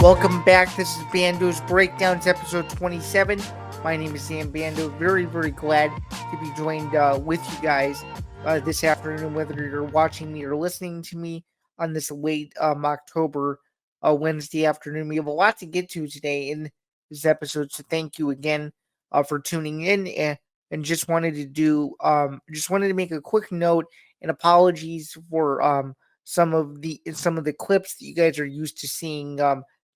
Welcome back. This is Bando's Breakdowns, episode 27. My name is Sam Bando. Very, very glad to be joined with you guys this afternoon, whether you're watching me or listening to me on this late October Wednesday afternoon. We have a lot to get to today in this episode, so thank you again for tuning in. And just wanted to make a quick note and apologies for some of the clips that you guys are used to seeing.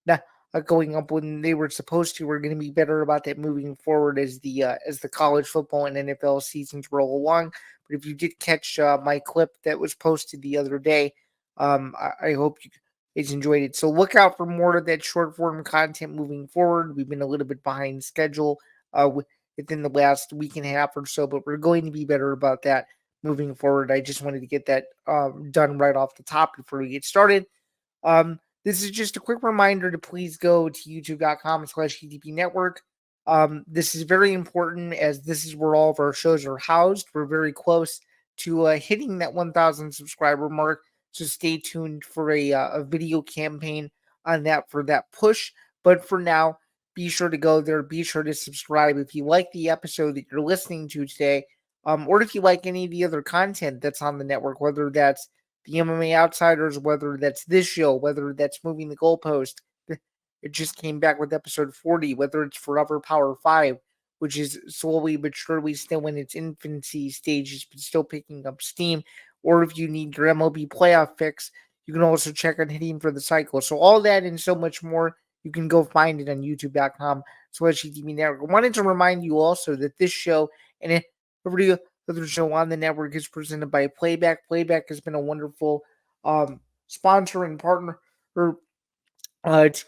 Not going up when they were supposed to. We're going to be better about that moving forward as the college football and NFL seasons roll along. But if you did catch my clip that was posted the other day, I hope you guys enjoyed it. So look out for more of that short form content moving forward. We've been a little bit behind schedule within the last week and a half or so, but we're going to be better about that moving forward. I just wanted to get that done right off the top before we get started. This is just a quick reminder to please go to youtube.com/EDP Network. This is very important as this is where all of our shows are housed. We're very close to hitting that 1,000 subscriber mark, so stay tuned for a video campaign on that for that push. But for now, be sure to go there. Be sure to subscribe if you like the episode that you're listening to today, or if you like any of the other content that's on the network, whether that's the MMA Outsiders, whether that's this show, whether that's Moving the Goalpost. It just came back with episode 40, whether it's Forever Power 5, which is slowly but surely still in its infancy stages, but still picking up steam. Or if you need your MLB playoff fix, you can also check on Hitting for the Cycle. So all that and so much more, you can go find it on youtube.com/EDP Network. I wanted to remind you also that this show and every other show on the network is presented by Playback. Playback has been a wonderful sponsor and partner to it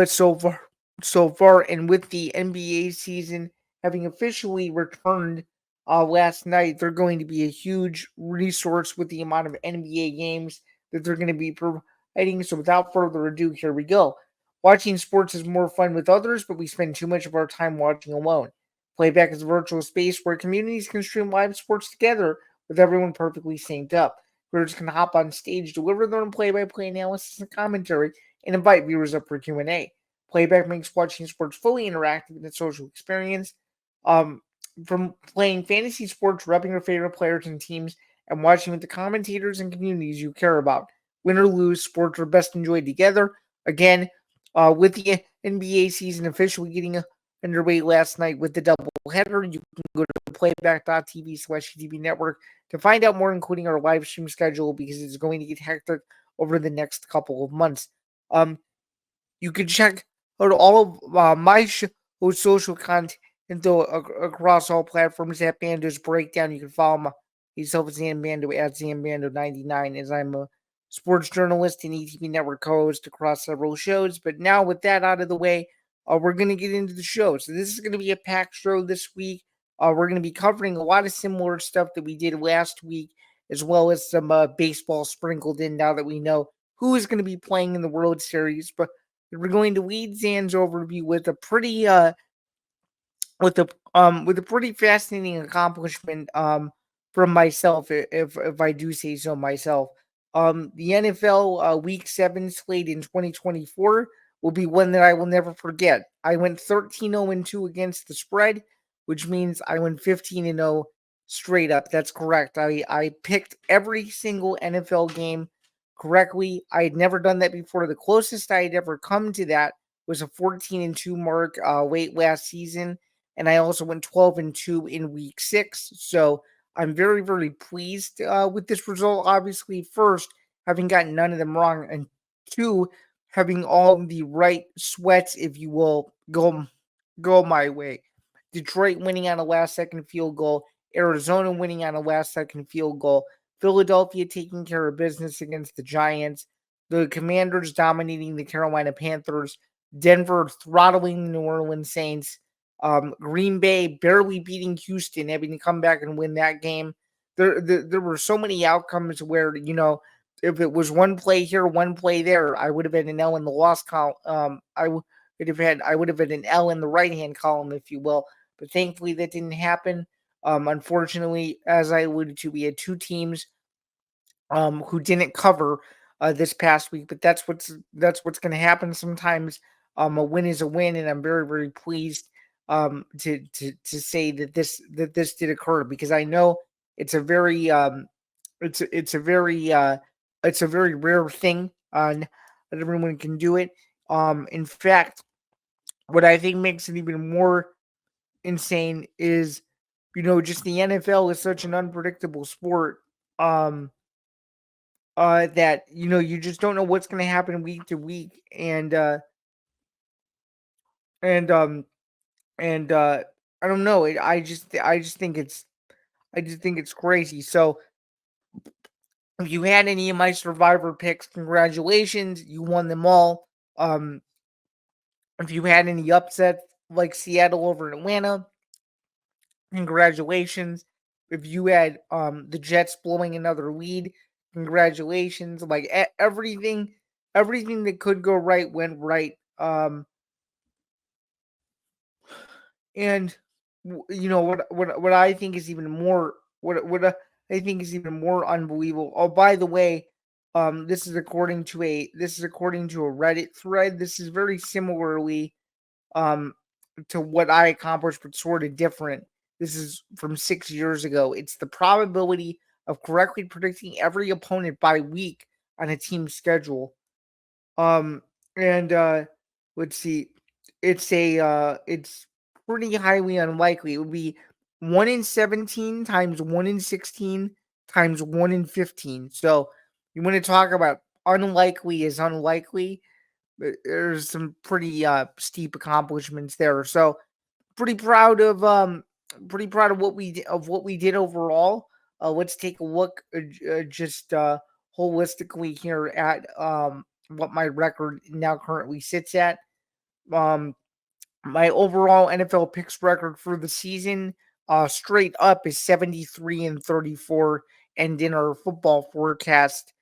so far. And with the NBA season having officially returned last night, they're going to be a huge resource with the amount of NBA games that they're going to be providing. So without further ado, here we go. Watching sports is more fun with others, but we spend too much of our time watching alone. Playback is a virtual space where communities can stream live sports together with everyone perfectly synced up. Viewers can hop on stage, deliver their own play-by-play analysis and commentary, and invite viewers up for Q&A. Playback makes watching sports fully interactive and a social experience. Um, from playing fantasy sports, repping your favorite players and teams, and watching with the commentators and communities you care about. Win or lose, sports are best enjoyed together. Again, with the NBA season officially getting underway last night with the doubleheader, you can go to playback.tv/EDP Network to find out more, including our live stream schedule, because it's going to get hectic over the next couple of months. You can check out all of my social content across all platforms at Bando's Breakdown. You can follow myself at Zain Bando at ZanBando99 as I'm a sports journalist and ETV Network co-host across several shows. But now with that out of the way, we're going to get into the show. So this is going to be a packed show this week. We're going to be covering a lot of similar stuff that we did last week, as well as some baseball sprinkled in now that we know who is going to be playing in the World Series. But we're going to lead Zan's overview with a pretty pretty fascinating accomplishment from myself, if I do say so myself. The NFL Week 7 slate in 2024 will be one that I will never forget. I went 13-0-2 against the spread, which means I went 15-0 straight up. That's correct. I picked every single NFL game correctly. I had never done that before. The closest I had ever come to that was a 14-2 mark late last season, and I also went 12-2 in week 6. So I'm very, very pleased with this result. Obviously, first, having gotten none of them wrong, and two, having all the right sweats, if you will, go my way. Detroit winning on a last-second field goal, Arizona winning on a last-second field goal, Philadelphia taking care of business against the Giants, the Commanders dominating the Carolina Panthers, Denver throttling the New Orleans Saints, Green Bay barely beating Houston, having to come back and win that game. There were so many outcomes where, if it was one play here, one play there, I would have had an L in the loss column. I would have had an L in the right hand column, if you will. But thankfully, that didn't happen. Unfortunately, as I alluded to, we had two teams who didn't cover this past week. But that's what's going to happen sometimes. A win is a win, and I'm very very pleased to say that this did occur, because I know it's a very it's a very it's a very rare thing. Not everyone can do it. In fact, what I think makes it even more insane is, just the NFL is such an unpredictable sport. Um, that you just don't know what's going to happen week to week, and and I don't know. I just think it's crazy. So if you had any of my survivor picks, congratulations, you won them all. Um, if you had any upsets like Seattle over Atlanta, congratulations. If you had the Jets blowing another lead, congratulations. Like everything that could go right went right. And what I think is even more I think is even more unbelievable. Oh, by the way, this is according to a Reddit thread. This is very similarly um to what I accomplished, but sort of different. This is from 6 years ago. It's the probability of correctly predicting every opponent by week on a team schedule. Um, and let's see, it's pretty highly unlikely. It would be 1 in 17 times 1 in 16 times 1 in 15. So you want to talk about unlikely is unlikely. There's some pretty steep accomplishments there. So pretty proud of what we did overall. Let's take a look just holistically here at what my record now currently sits at. Um, my overall NFL picks record for the season, straight up, is 73-34, and in our football forecast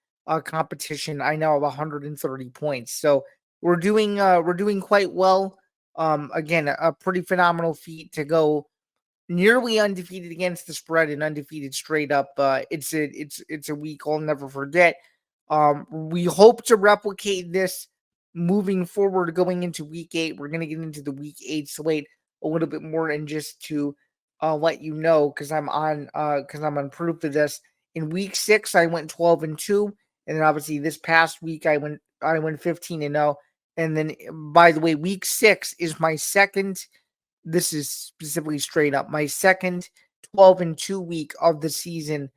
competition, I now have 130 points. So we're doing quite well. Again, a pretty phenomenal feat to go nearly undefeated against the spread and undefeated straight up. It's a week I'll never forget. We hope to replicate this moving forward, going into week 8. We're gonna get into the week 8 slate a little bit more, and just to let you know, because I'm on proof of this. In week 6, I went 12-2, and then obviously this past week I went 15-0. And then, by the way, week 6 is my second. This is specifically straight up my second 12-2 week of the season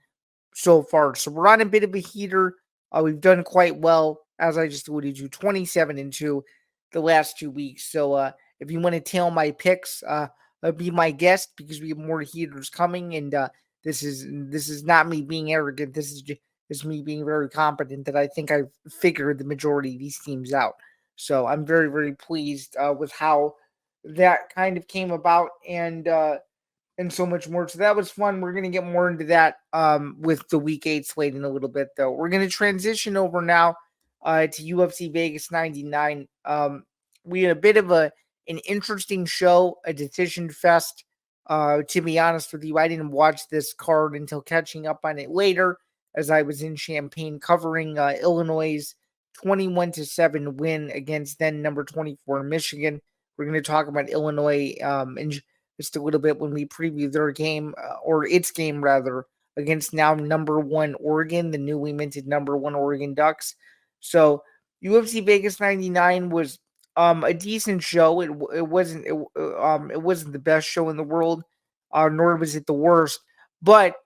so far. So we're on a bit of a heater. We've done quite well, as I just alluded to, 27-2 the last 2 weeks. So if you want to tail my picks, be my guest, because we have more heaters coming. And this is not me being arrogant. This is me being very competent, that I think I've figured the majority of these teams out. So I'm very very pleased with how that kind of came about, and so much more. So that was fun. We're gonna get more into that with the week 8 slate in a little bit, though. We're gonna transition over now to UFC Vegas 99. We had a bit of an interesting show, a decision fest. To be honest with you, I didn't watch this card until catching up on it later, as I was in Champaign covering Illinois' 21-7 win against then number 24 Michigan. We're going to talk about Illinois in just a little bit when we preview their game, or its game rather, against now number 1 Oregon, the newly minted number 1 Oregon Ducks. So UFC Vegas 99 was a decent show. It wasn't the best show in the world, nor was it the worst, but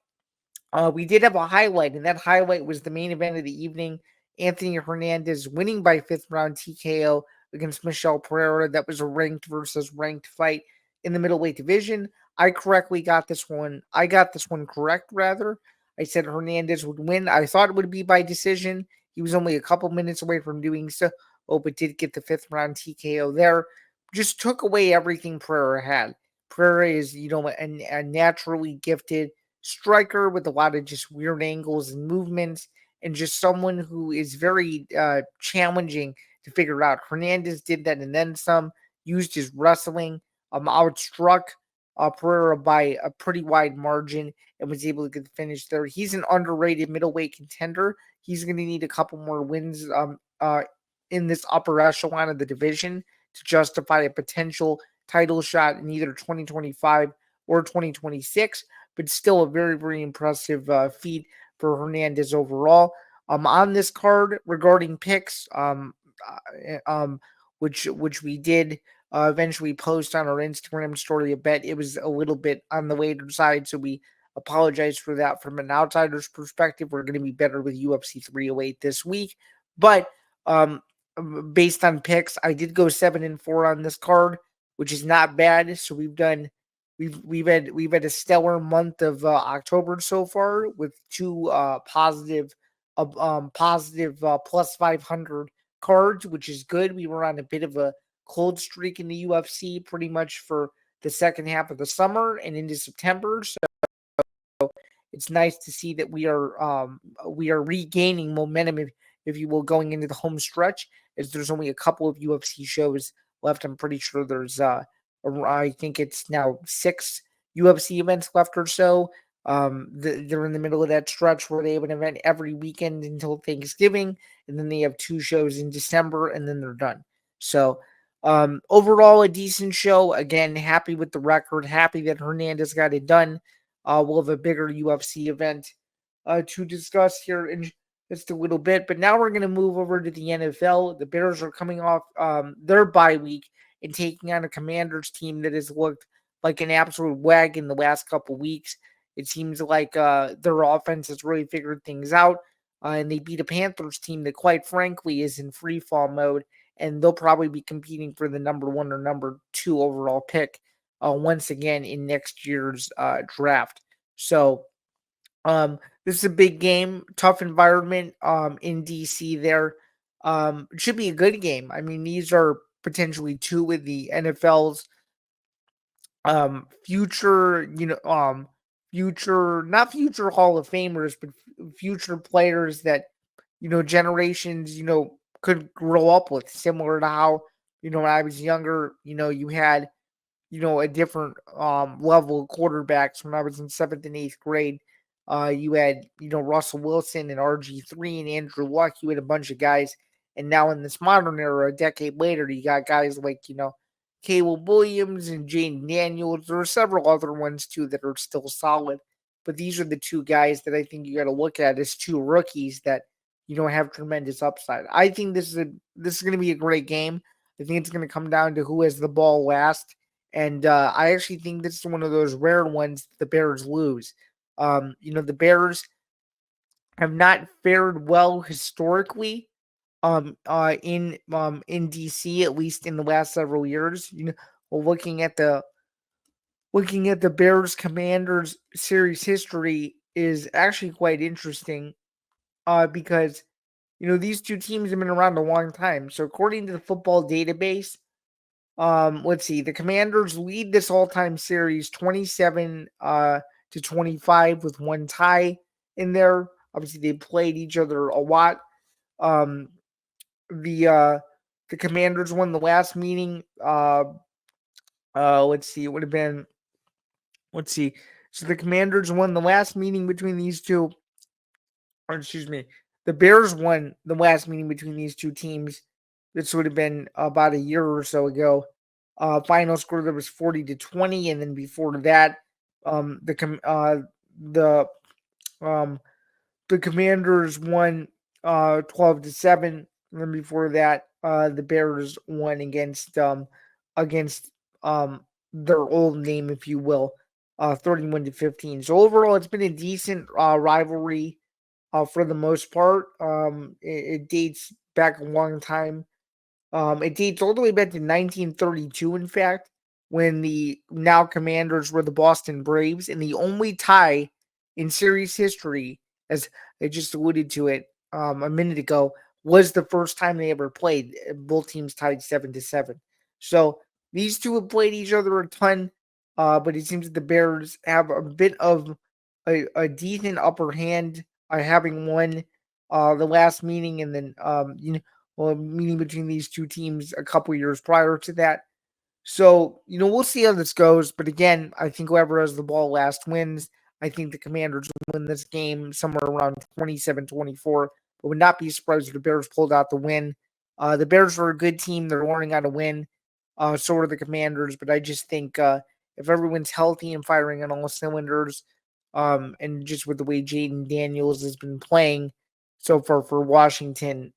we did have a highlight, and that highlight was the main event of the evening. Anthony Hernandez winning by 5th round TKO against Michelle Pereira. That was a ranked versus ranked fight in the middleweight division. I correctly got this one. I got this one correct, rather. I said Hernandez would win. I thought it would be by decision. He was only a couple minutes away from doing so. Oh, but did get the 5th round TKO there. Just took away everything Pereira had. Pereira is, a naturally gifted striker with a lot of just weird angles and movements, and just someone who is very challenging to figure out. Hernandez did that and then some, used his wrestling, outstruck Pereira by a pretty wide margin and was able to get the finish there. He's an underrated middleweight contender. He's going to need a couple more wins in this upper echelon of the division to justify a potential title shot in either 2025 or 2026, but still a very, very impressive feat for Hernandez overall. On this card regarding picks, which we did eventually post on our Instagram story a bet. It was a little bit on the later side, so we apologize for that. From an outsider's perspective, we're going to be better with UFC 308 this week, but um, based on picks, I did go 7-4 on this card, which is not bad. So we've had a stellar month of October so far with two positive plus 500 cards, which is good. We were on a bit of a cold streak in the UFC pretty much for the second half of the summer and into September. So it's nice to see that we are regaining momentum, if you will, going into the home stretch. As there's only a couple of UFC shows left. I'm pretty sure there's I think it's now 6 UFC events left or so. They're in the middle of that stretch where they have an event every weekend until Thanksgiving, and then they have 2 shows in December, and then they're done. So overall, a decent show. Again, happy with the record. Happy that Hernandez got it done. We'll have a bigger UFC event to discuss here in just a little bit. But now we're going to move over to the NFL. The Bears are coming off their bye week and taking on a Commanders team that has looked like an absolute wagon the last couple weeks. It seems like their offense has really figured things out. And they beat a Panthers team that, quite frankly, is in free fall mode. And they'll probably be competing for the number 1 or number 2 overall pick once again in next year's draft. So this is a big game, tough environment in DC there. It should be a good game. I mean, these are potentially 2 of the NFL's future, not future Hall of Famers, but future players that, generations, could grow up with, similar to how, when I was younger, you had a different level of quarterbacks when I was in 7th and 8th grade. You had, Russell Wilson and RG3 and Andrew Luck. You had a bunch of guys. And now in this modern era, a decade later, you got guys like, Caleb Williams and Jane Daniels. There are several other ones too that are still solid. But these are the 2 guys that I think you got to look at as 2 rookies that, have tremendous upside. I think this is going to be a great game. I think it's going to come down to who has the ball last. And I actually think this is one of those rare ones the Bears lose. The Bears have not fared well historically in DC, at least in the last several years. Looking at the Bears Commanders series history is actually quite interesting because these 2 teams have been around a long time. So according to the football database, let's see. The Commanders lead this all-time series 27 to 25 with 1 tie in there. Obviously, they played each other a lot. The Commanders won the last meeting. Let's see. It would have been. Let's see. So the Commanders won the last meeting between these 2. Or excuse me. The Bears won the last meeting between these 2 teams. This would have been about a year or so ago. Final score there was 40-20, and then before that, the Commanders won 12-7, and then before that, the Bears won against their old name, if you will, 31-15. So overall, it's been a decent rivalry for the most part. It dates back a long time. It dates all the way back to 1932, in fact, when the now Commanders were the Boston Braves, and the only tie in series history, as I just alluded to it a minute ago, was the first time they ever played. Both teams tied 7-7. So these 2 have played each other a ton, but it seems that the Bears have a bit of a decent upper hand, having won the last meeting, and then meeting between these 2 teams a couple years prior to that. So, we'll see how this goes. But again, I think whoever has the ball last wins. I think the Commanders will win this game somewhere around 27-24. But would not be surprised if the Bears pulled out the win. The Bears are a good team. They're learning how to win. So are the Commanders. But I just think if everyone's healthy and firing on all cylinders, and just with the way Jaden Daniels has been playing so far for Washington,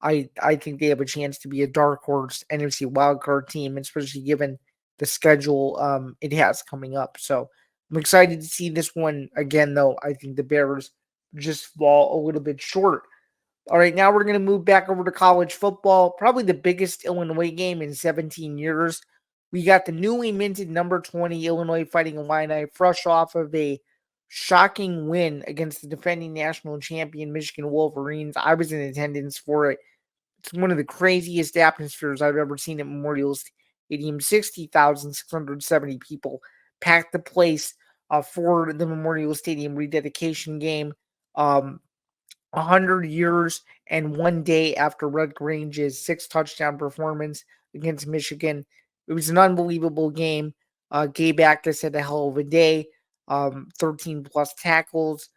I think they have a chance to be a dark horse NFC wildcard team, especially given the schedule it has coming up. So I'm excited to see this one again, though. I think the Bears just fall a little bit short. All right, now we're going to move back over to college football. Probably the biggest Illinois game in 17 years. We got the newly minted number 20 Illinois Fighting Illini fresh off of a shocking win against the defending national champion Michigan Wolverines. I was in attendance for it. It's one of the craziest atmospheres I've ever seen at Memorial Stadium. 60,670 people packed the place for the Memorial Stadium rededication game. 100 years and 1 day after Red Grange's 6 touchdown performance against Michigan. It was an unbelievable game. Gabe Actis had a hell of a day. 13 plus tackles,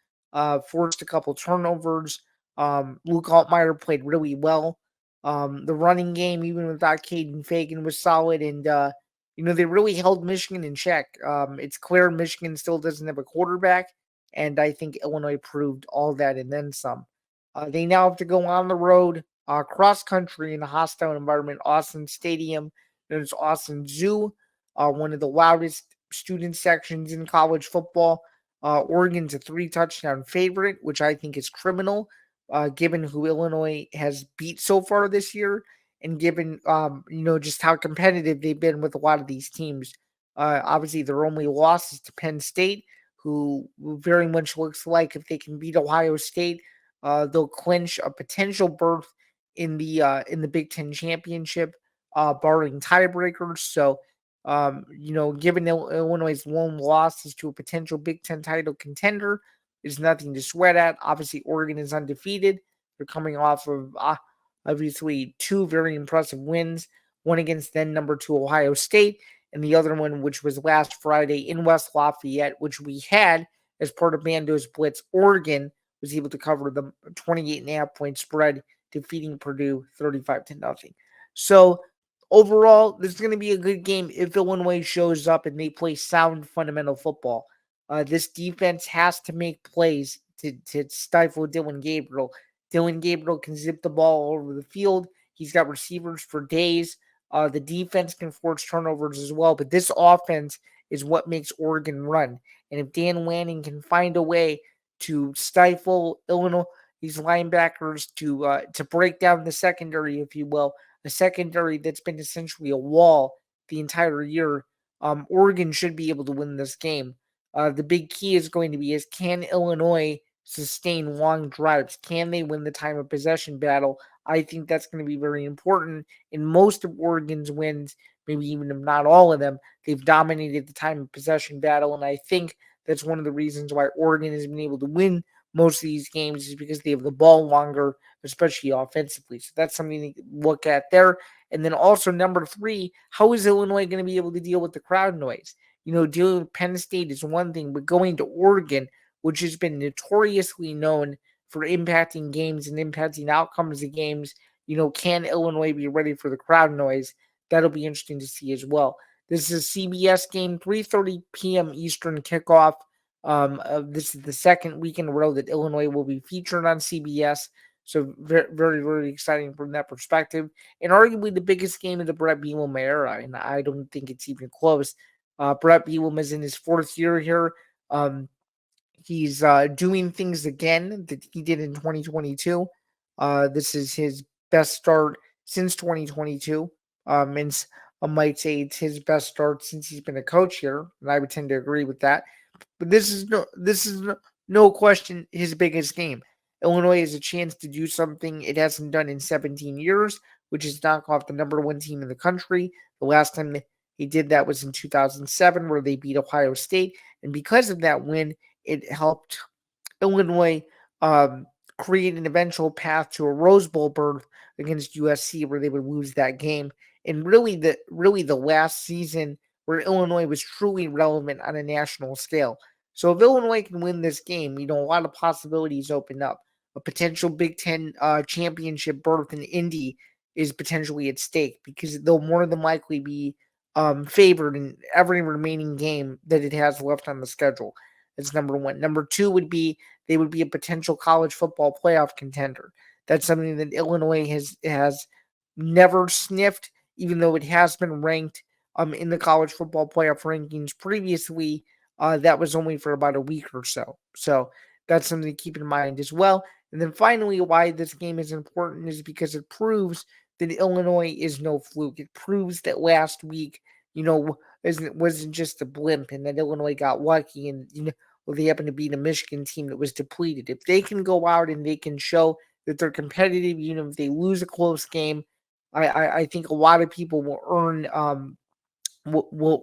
forced a couple turnovers. Luke Altmaier played really well. The running game, even without Caden Fagan, was solid. And, they really held Michigan in check. It's clear Michigan still doesn't have a quarterback. And I think Illinois proved all that and then some. They now have to go on the road, cross country in a hostile environment. Austin Stadium, there's Austin Zoo, one of the loudest student sections in college football. Oregon's a 3 touchdown favorite, which I think is criminal, given who Illinois has beat so far this year, and given just how competitive they've been with a lot of these teams. Obviously, their only loss is to Penn State, who very much looks like if they can beat Ohio State, they'll clinch a potential berth in the Big Ten championship, barring tiebreakers. So, given Illinois' lone loss is to a potential Big Ten title contender, is nothing to sweat at. Obviously, Oregon is undefeated. They're coming off of obviously 2 very impressive wins, one against then number 2 Ohio State, and the other one, which was last Friday in West Lafayette, which we had as part of Bando's Blitz. Oregon was able to cover the 28.5 point spread, defeating Purdue 35-0. So overall, this is going to be a good game if Illinois shows up and they play sound fundamental football. This defense has to make plays to stifle Dylan Gabriel. Dylan Gabriel can zip the ball all over the field. He's got receivers for days. The defense can force turnovers as well, but this offense is what makes Oregon run. And if Dan Lanning can find a way to stifle Illinois, these linebackers to break down the secondary, if you will, a secondary that's been essentially a wall the entire year, Oregon should be able to win this game. The big key is going to be is can Illinois sustain long drives? Can they win the time of possession battle? I think that's going to be very important. In most of Oregon's wins, maybe even if not all of them, they've dominated the time of possession battle, and I think that's one of the reasons why Oregon has been able to win most of these games is because they have the ball longer, especially offensively. So that's something to look at there. And then also number 3, how is Illinois going to be able to deal with the crowd noise? Dealing with Penn State is one thing, but going to Oregon, which has been notoriously known for impacting games and impacting outcomes of games, can Illinois be ready for the crowd noise? That'll be interesting to see as well. This is a CBS game, 3:30 p.m. Eastern kickoff. This is the second week in a row that Illinois will be featured on CBS. So very, very, very exciting from that perspective. And arguably the biggest game of the Brett Bielema era, and I don't think it's even close. Brett Bielema is in his 4th year here. He's doing things again that he did in 2022. This is his best start since 2022. And I might say it's his best start since he's been a coach here, and I would tend to agree with that. But this is no question his biggest game. Illinois has a chance to do something it hasn't done in 17 years, which is knock off the number 1 team in the country. The last time they did that was in 2007, where they beat Ohio State, and because of that win, it helped Illinois create an eventual path to a Rose Bowl berth against USC, where they would lose that game. And really the last season where Illinois was truly relevant on a national scale. So if Illinois can win this game, a lot of possibilities open up. A potential Big Ten championship berth in Indy is potentially at stake because they'll more than likely be favored in every remaining game that it has left on the schedule. That's number one. Number two would be they would be a potential college football playoff contender. That's something that Illinois has never sniffed, even though it has been ranked in the college football playoff rankings previously. That was only for about a week or so. So that's something to keep in mind as well. And then finally, why this game is important is because it proves that Illinois is no fluke. It proves that last week, wasn't just a blimp, and that Illinois got lucky, and well, they happened to beat a Michigan team that was depleted. If they can go out and they can show that they're competitive, if they lose a close game, I think a lot of people will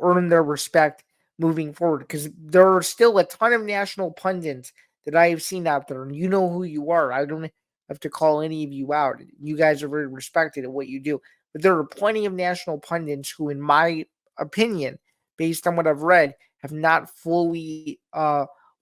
earn their respect moving forward, because there are still a ton of national pundits that I have seen out there, and you know who you are. I don't have to call any of you out. You guys are very respected at what you do. But there are plenty of national pundits who, in my opinion, based on what I've read, have not fully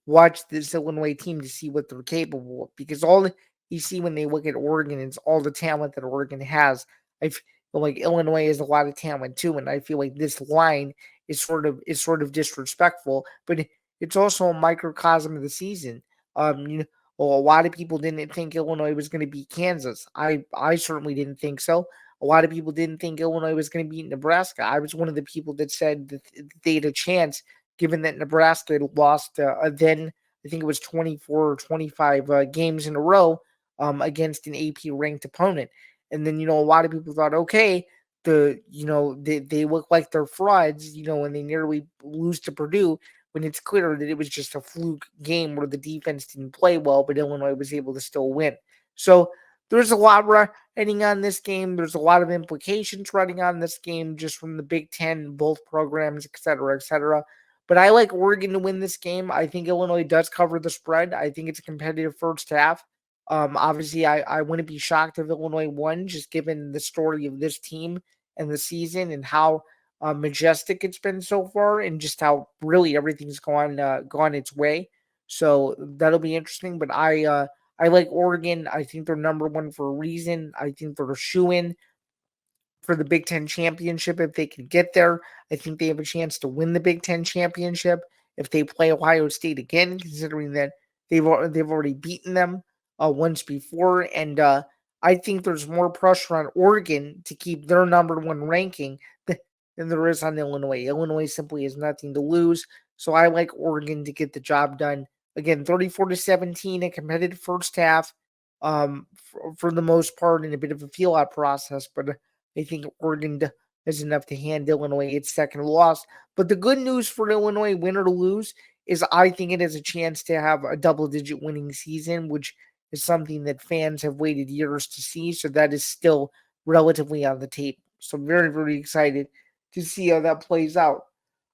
watched this Illinois team to see what they're capable of. Because all you see when they look at Oregon is all the talent that Oregon has. I feel like Illinois has a lot of talent too, and I feel like this line is sort of disrespectful, but it's also a microcosm of the season. Well, a lot of people didn't think Illinois was going to beat Kansas. I certainly didn't think so. A lot of people didn't think Illinois was going to beat Nebraska. I was one of the people that said that they had a chance, given that Nebraska had lost then I think it was 24 or 25 games in a row against an AP ranked opponent. And then a lot of people thought, okay, they look like they're frauds, when they nearly lose to Purdue, when it's clear that it was just a fluke game where the defense didn't play well, but Illinois was able to still win. So there's a lot riding on this game. There's a lot of implications riding on this game just from the Big Ten, both programs, et cetera, et cetera. But I like Oregon to win this game. I think Illinois does cover the spread. I think it's a competitive first half. Obviously, I wouldn't be shocked if Illinois won, just given the story of this team and the season and how majestic it's been so far, and just how really everything's gone its way. So that'll be interesting. But I like Oregon. I think they're number one for a reason. I think they're a shoe in for the Big Ten championship if they can get there. I think they have a chance to win the Big Ten championship if they play Ohio State again, considering that they've already beaten them once before. And I think there's more pressure on Oregon to keep their number one ranking than there is on Illinois. Illinois simply has nothing to lose. So I like Oregon to get the job done. Again, 34-17, a competitive first half for the most part, in a bit of a feel-out process. But I think Oregon is enough to hand Illinois its second loss. But the good news for Illinois, win or lose, is I think it has a chance to have a double-digit winning season, which is something that fans have waited years to see. So that is still relatively on the table. So I'm very, very excited to see how that plays out.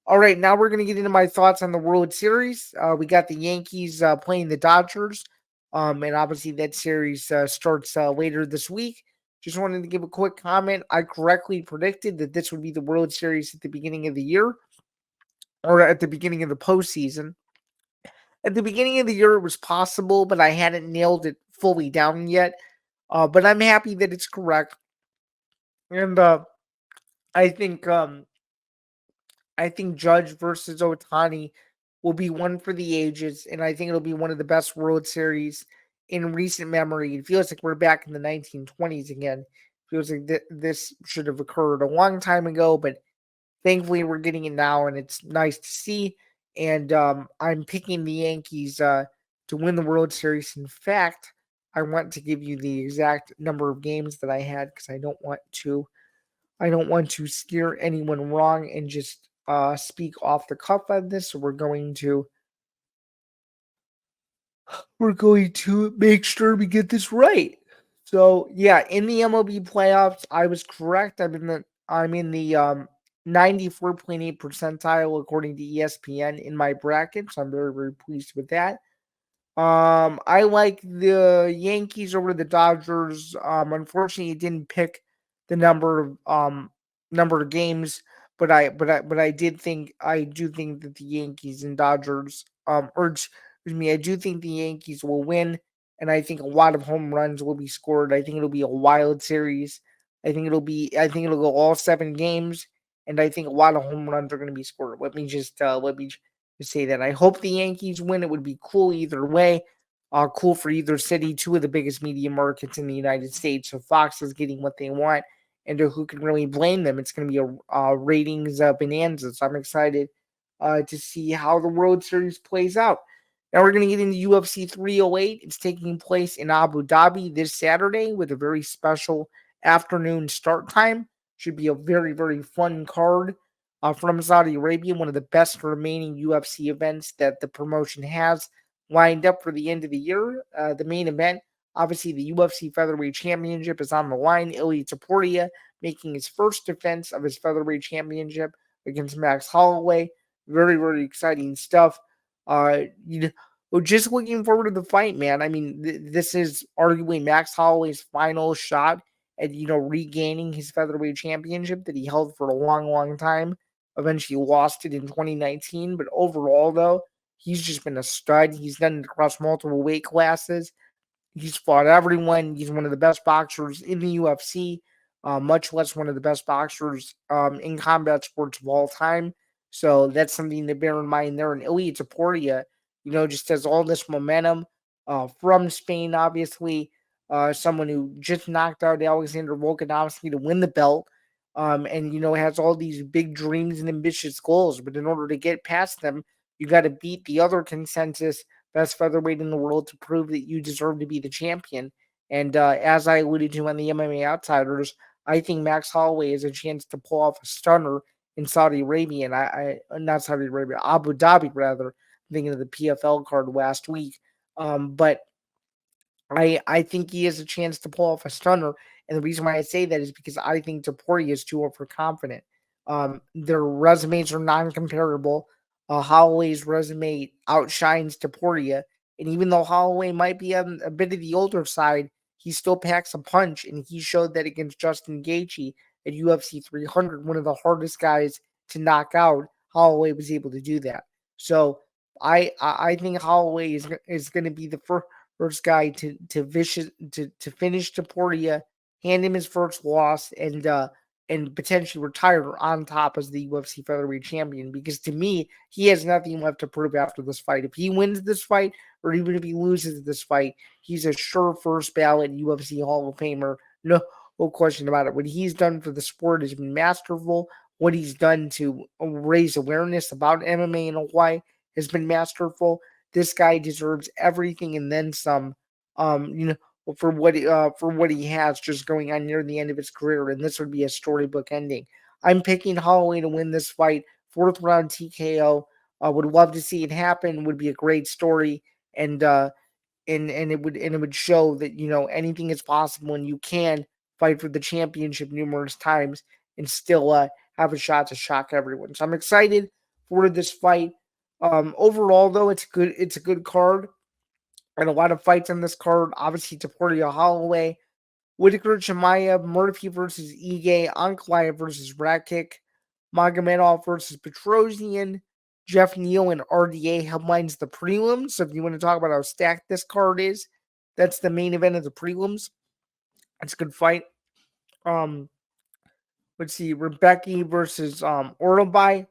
All right, now we're going to get into my thoughts on the World Series. We got the Yankees playing the Dodgers, and obviously that series starts later this week. Just wanted to give a quick comment. I correctly predicted that this would be the World Series at the beginning of the year, or at the beginning of the postseason. At the beginning of the year, it was possible, but I hadn't nailed it fully down yet. But I'm happy that it's correct, and I think um, I think Judge versus Otani will be one for the ages, and I think it'll be one of the best World Series in recent memory. It feels like we're back in the 1920s again. It feels like this should have occurred a long time ago, but thankfully we're getting it now, and it's nice to see. And I'm picking the Yankees to win the World Series. In fact, I want to give you the exact number of games that I had, because I don't want to steer anyone wrong and just speak off the cuff on this. So we're going to make sure we get this right. So yeah, in the MLB playoffs, I was correct. I'm in the 94.8 percentile according to ESPN in my bracket. So I'm very, very pleased with that. I like the Yankees over the Dodgers. Unfortunately, it didn't pick the number of games, but I do think that the Yankees and Dodgers or excuse me, I do think the Yankees will win, and I think a lot of home runs will be scored. I think it'll be a wild series. I think it'll go all 7 games, and I think a lot of home runs are going to be scored. Let me just say that I hope the Yankees win. It would be cool either way. Cool for either city, two of the biggest media markets in the United States. So Fox is getting what they want, and who can really blame them? It's going to be a ratings bonanza. So I'm excited to see how the World Series plays out. Now we're going to get into UFC 308. It's taking place in Abu Dhabi this Saturday with a very special afternoon start time. Should be a very, very fun card from Saudi Arabia, one of the best remaining UFC events that the promotion has lined up for the end of the year. The main event, obviously, the UFC Featherweight Championship is on the line. Ilia Topuria making his first defense of his Featherweight Championship against Max Holloway. Very, very exciting stuff. You know, we're just looking forward to the fight, man. I mean, this is arguably Max Holloway's final shot at regaining his featherweight championship that he held for a long, long time. Eventually lost it in 2019, but overall, though, he's just been a stud. He's done it across multiple weight classes. He's fought everyone. He's one of the best boxers in the UFC, much less one of the best boxers in combat sports of all time. So that's something to bear in mind there. And Ilia Topuria, just has all this momentum from Spain, obviously. Someone who just knocked out Alexander Volkanovski to win the belt. And, has all these big dreams and ambitious goals. But in order to get past them, you got to beat the other consensus best featherweight in the world to prove that you deserve to be the champion. And as I alluded to on the MMA Outsiders, I think Max Holloway has a chance to pull off a stunner in Saudi Arabia, and not Saudi Arabia, Abu Dhabi rather. I'm thinking of the PFL card last week. But I think he has a chance to pull off a stunner, and the reason why I say that is because I think Topuria is too overconfident. Their resumes are non-comparable. Holloway's resume outshines Topuria, and even though Holloway might be on a bit of the older side, he still packs a punch, and he showed that against Justin Gaethje at UFC 300, one of the hardest guys to knock out. Holloway was able to do that. So I think Holloway is going to be the first guy to finish Topuria, hand him his first loss, and potentially retire on top as the UFC featherweight champion. Because to me, he has nothing left to prove after this fight. If he wins this fight, or even if he loses this fight, he's a sure first ballot UFC Hall of Famer. No question about it. What he's done for the sport has been masterful. What he's done to raise awareness about MMA in Hawaii has been masterful. This guy deserves everything and then some. For what he has just going on near the end of his career, and this would be a storybook ending. I'm picking Holloway to win this fight, 4th round TKO. Would love to see it happen. Would be a great story, and it would show that anything is possible, and you can fight for the championship numerous times and still have a shot to shock everyone. So I'm excited for this fight. Overall, though, it's good. It's a good card, and a lot of fights on this card. Obviously, Topuria Holloway, Whitaker Chimaev, Murphy versus Ige, Ankalaev versus Rakic, Magomedov versus Petrosian, Jeff Neal and RDA headlines the prelims. So if you want to talk about how stacked this card is, that's the main event of the prelims. It's a good fight. Um, let's see, Rebecca versus Orlobai,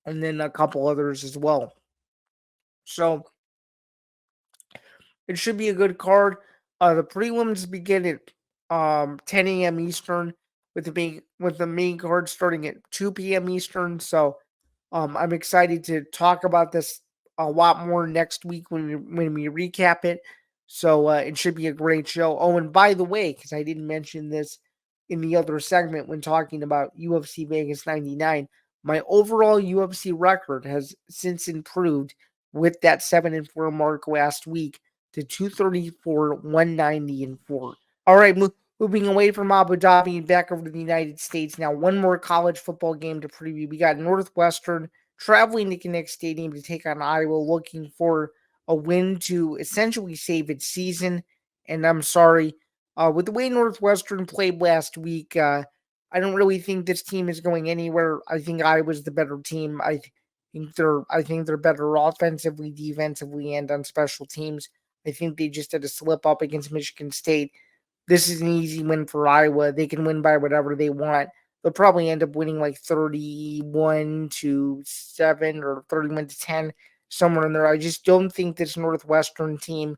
and then a couple others as well. So it should be a good card. The prelims begin at 10 a.m. Eastern, with the main card starting at 2 p.m. Eastern. So I'm excited to talk about this a lot more next week when we recap it. So it should be a great show. Oh, and by the way, because I didn't mention this in the other segment when talking about UFC Vegas 99, my overall UFC record has since improved with that 7-4 mark last week to 234, 190, and 4. All right, moving away from Abu Dhabi and back over to the United States. Now, one more college football game to preview. We got Northwestern traveling to Kinnick Stadium to take on Iowa, looking for a win to essentially save its season. And I'm sorry, with the way Northwestern played last week, I don't really think this team is going anywhere. I think I was the better team. I think they're better offensively, defensively, and on special teams. I think they just had a slip up against Michigan State. This is an easy win for Iowa. They can win by whatever they want. They'll probably end up winning like 31-7 or 31-10, somewhere in there. I just don't think this Northwestern team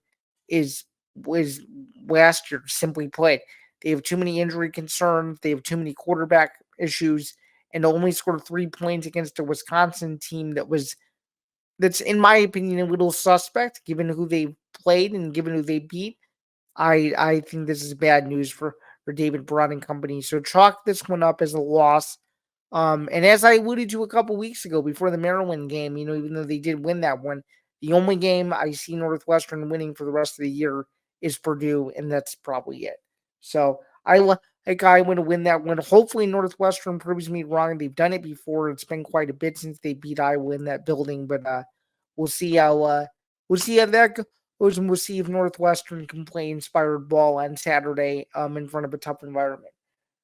is was last year, simply put. They have too many injury concerns. They have too many quarterback issues, and only scored 3 points against a Wisconsin team that's in my opinion a little suspect given who they played and given who they beat. I think this is bad news for David Braun and company. So chalk this one up as a loss. And as I alluded to a couple weeks ago before the Maryland game, even though they did win that one, the only game I see Northwestern winning for the rest of the year is Purdue, and that's probably it. So like I want to win that one. Hopefully Northwestern proves me wrong. They've done it before. It's been quite a bit since they beat Iowa in that building, but we'll see how that goes, and we'll see if Northwestern can play inspired ball on Saturday in front of a tough environment.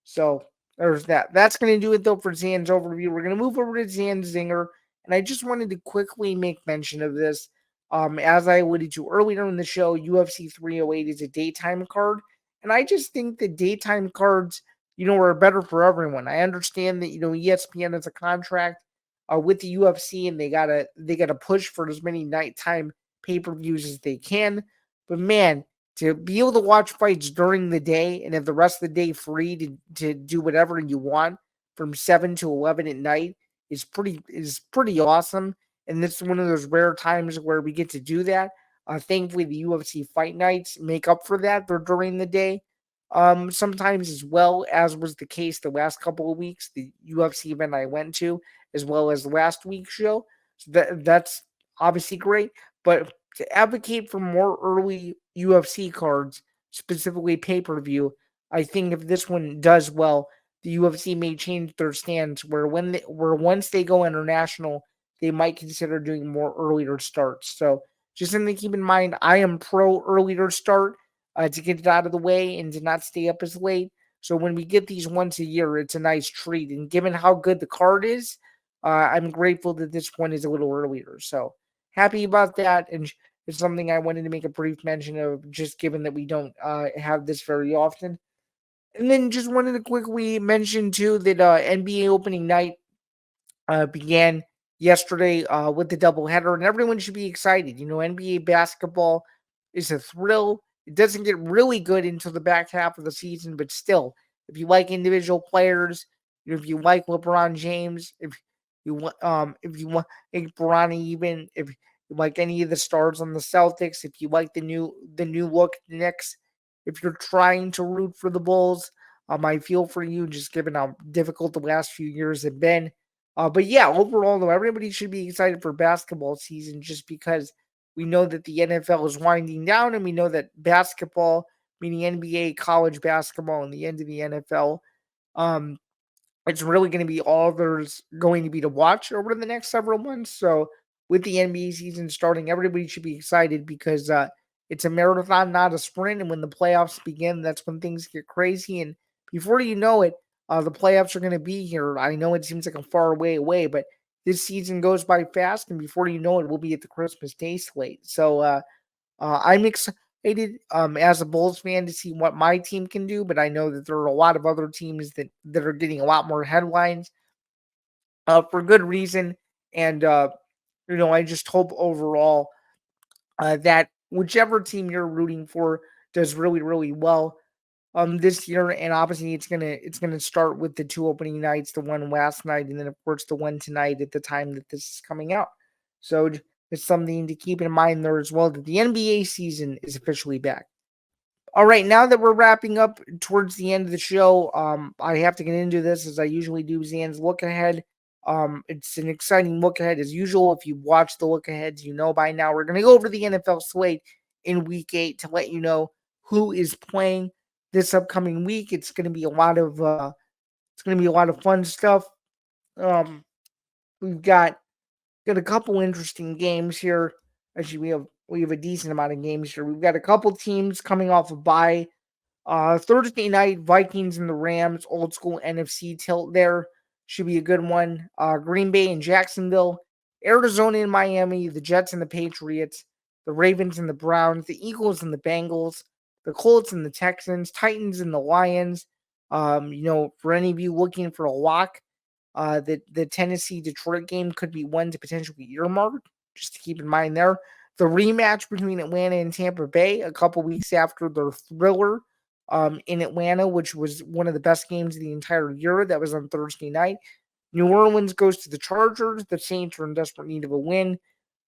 So there's that. That's going to do it, though, for Zan's overview. We're going to move over to Zan Zinger, and I just wanted to quickly make mention of this. As I alluded to earlier in the show, UFC 308 is a daytime card, and I just think the daytime cards, are better for everyone. I understand that ESPN has a contract with the UFC, and they gotta push for as many nighttime pay-per-views as they can. But man, to be able to watch fights during the day and have the rest of the day free to do whatever you want from 7 to 11 at night is pretty awesome. And this is one of those rare times where we get to do that. Thankfully, the UFC fight nights make up for that. They're during the day. Sometimes as well, as was the case the last couple of weeks, the UFC event I went to, as well as last week's show. So that's obviously great. But to advocate for more early UFC cards, specifically pay per view, I think if this one does well, the UFC may change their stance where once they go international, they might consider doing more earlier starts. So just something to keep in mind. I am pro earlier start to get it out of the way and to not stay up as late. So when we get these once a year, it's a nice treat. And given how good the card is, I'm grateful that this one is a little earlier. So happy about that. And it's something I wanted to make a brief mention of, just given that we don't have this very often. And then just wanted to quickly mention too that NBA opening night began yesterday with the doubleheader, and everyone should be excited. NBA basketball is a thrill. It doesn't get really good until the back half of the season, but still, if you like individual players, if you like LeBron James, if you want like Bronny, even if you like any of the stars on the Celtics, if you like the new look Knicks, if you're trying to root for the Bulls, I feel for you, just given how difficult the last few years have been. But yeah, overall, though, everybody should be excited for basketball season just because we know that the NFL is winding down and we know that basketball, meaning NBA, college basketball, and the end of the NFL, um, it's really going to be all there's going to be to watch over the next several months. So with the NBA season starting, everybody should be excited because it's a marathon, not a sprint. And when the playoffs begin, that's when things get crazy. And before you know it, the playoffs are going to be here. I know it seems like a far way away, but this season goes by fast, and before you know it, we'll be at the Christmas Day slate. So I'm excited as a Bulls fan to see what my team can do, but I know that there are a lot of other teams that are getting a lot more headlines for good reason. And I just hope overall that whichever team you're rooting for does really really well this year. And obviously it's gonna start with the two opening nights, the one last night, and then of course the one tonight at the time that this is coming out. So it's something to keep in mind there as well, that the NBA season is officially back. All right, now that we're wrapping up towards the end of the show, I have to get into this as I usually do. Zan's look ahead. It's an exciting look ahead as usual. If you watch the look aheads, you know by now we're going to go over the NFL slate in Week 8 to let you know who is playing this upcoming week. It's going to be a lot of fun stuff. Um, we've got a couple interesting games here. Actually, we have we have a decent amount of games here. We've got a couple teams coming off a bye. Thursday night, Vikings and the Rams, old school NFC tilt there. Should be a good one. Green Bay and Jacksonville, Arizona and Miami, the Jets and the Patriots, the Ravens and the Browns, the Eagles and the Bengals, the Colts and the Texans, Titans and the Lions. For any of you looking for a lock, the Tennessee Detroit game could be one to potentially earmark, just to keep in mind there. The rematch between Atlanta and Tampa Bay a couple weeks after their thriller in Atlanta, which was one of the best games of the entire year. That was on Thursday night. New Orleans goes to the Chargers. The Saints are in desperate need of a win.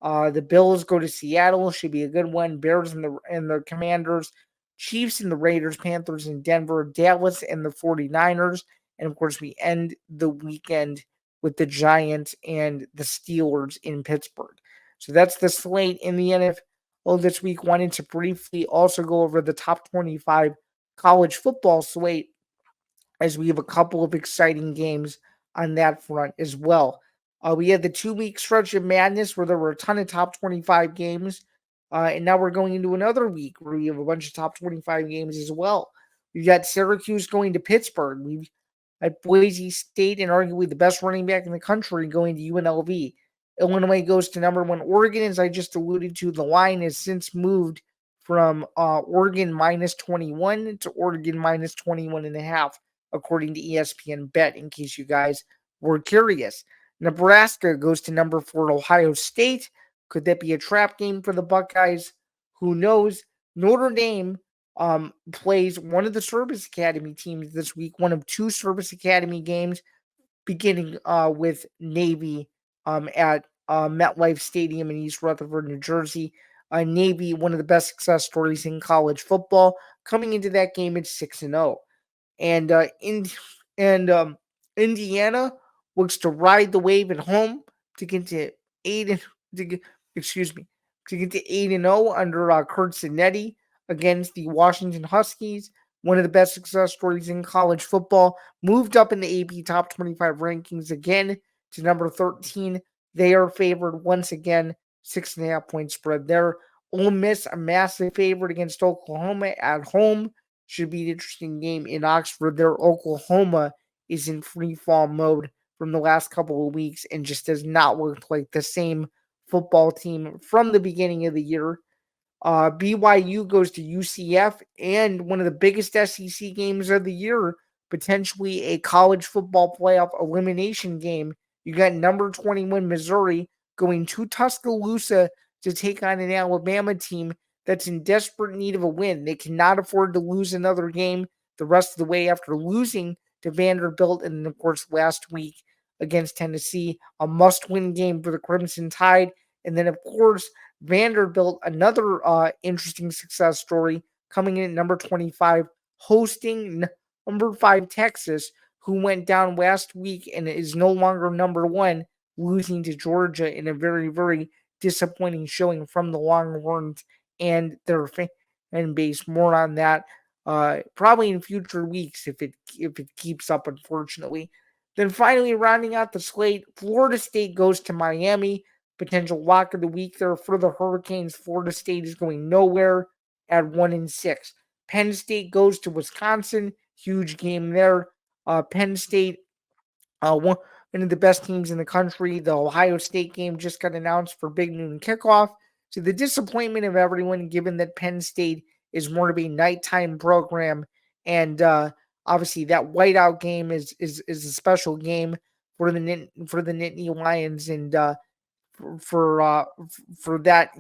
The Bills go to Seattle. Should be a good one. Bears and the Commanders. Chiefs and the Raiders. Panthers and Denver. Dallas and the 49ers. And, of course, we end the weekend with the Giants and the Steelers in Pittsburgh. So that's the slate in the NFL this week. Wanted to briefly also go over the top 25 college football slate, as we have a couple of exciting games on that front as well. We had the 2-week stretch of madness where there were a ton of top 25 games. And now we're going into another week where we have a bunch of top 25 games as well. We've got Syracuse going to Pittsburgh. We've at Boise State and arguably the best running back in the country going to UNLV. Illinois goes to number one Oregon. As I just alluded to, the line has since moved from Oregon minus 21 to Oregon minus 21 and a half, according to ESPN Bet, in case you guys were curious. Nebraska goes to number 4 Ohio State. Could that be a trap game for the Buckeyes? Who knows? Notre Dame plays one of the Service Academy teams this week, one of 2 Service Academy games, beginning with Navy at MetLife Stadium in East Rutherford, New Jersey. Navy, one of the best success stories in college football, coming into that game at 6-0. And Indiana looks to ride the wave at home to get to 8 to get, to get to 8-0 under Kurt Zanetti against the Washington Huskies. One of the best success stories in college football, moved up in the AP Top 25 rankings again to number 13. They are favored once again, 6.5 point spread there. Ole Miss, a massive favorite against Oklahoma at home. Should be an interesting game in Oxford. Their Oklahoma is in free fall mode from the last couple of weeks and just does not look like the same football team from the beginning of the year. BYU goes to UCF, and one of the biggest SEC games of the year, potentially a college football playoff elimination game. You got number 21 Missouri going to Tuscaloosa to take on an Alabama team that's in desperate need of a win. They cannot afford to lose another game the rest of the way after losing to Vanderbilt and, of course, last week against Tennessee. A must-win game for the Crimson Tide. And then, of course, Vanderbilt, another interesting success story, coming in at number 25, hosting number 5 Texas, who went down last week and is no longer number 1, losing to Georgia in a very, very disappointing showing from the Longhorns and their fan base. More on that probably in future weeks if it keeps up, unfortunately. Then finally, rounding out the slate, Florida State goes to Miami. Potential lock of the week there for the Hurricanes. Florida State is going nowhere at 1-6. Penn State goes to Wisconsin. Huge game there. Penn State, one of the best teams in the country. The Ohio State game just got announced for Big Noon kickoff. To the disappointment of everyone, given that Penn State is more of a nighttime program, and obviously that whiteout game is a special game for the Nittany Lions, and for that,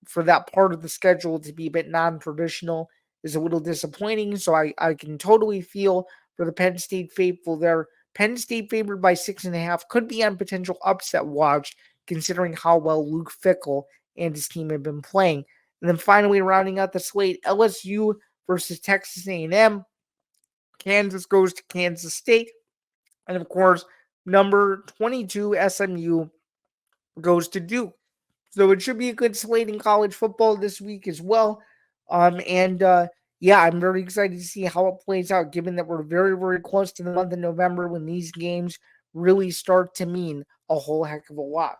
for that part of the schedule to be a bit non-traditional is a little disappointing. So I can totally feel for the Penn State faithful there. Penn State favored by 6.5 could be on potential upset watch, considering how well Luke Fickell and his team have been playing. And then finally, rounding out the slate, LSU versus Texas A&M. Kansas goes to Kansas State. And of course, number 22 SMU goes to Duke. So it should be a good slate in college football this week as well. Yeah, I'm very excited to see how it plays out, given that we're very, very close to the month of November when these games really start to mean a whole heck of a lot.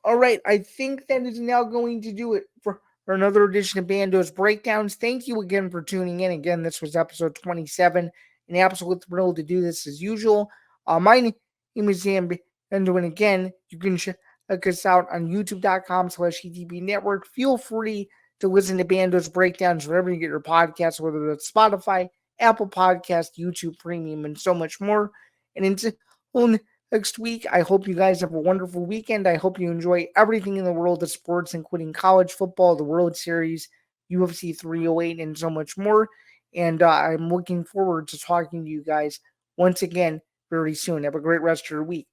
All right, I think that is now going to do it for another edition of Bando's Breakdowns. Thank you again for tuning in. Again, this was episode 27. An absolute thrill to do this as usual. My name is Zain Bando, and again, you can check us out on youtube.com/ETB Network. Feel free to listen to Bando's Breakdowns wherever you get your podcasts, whether that's Spotify, Apple Podcast, YouTube Premium, and so much more. And until next week, I hope you guys have a wonderful weekend. I hope you enjoy everything in the world of sports, including college football, the World Series, UFC 308, and so much more. And I'm looking forward to talking to you guys once again very soon. Have a great rest of your week.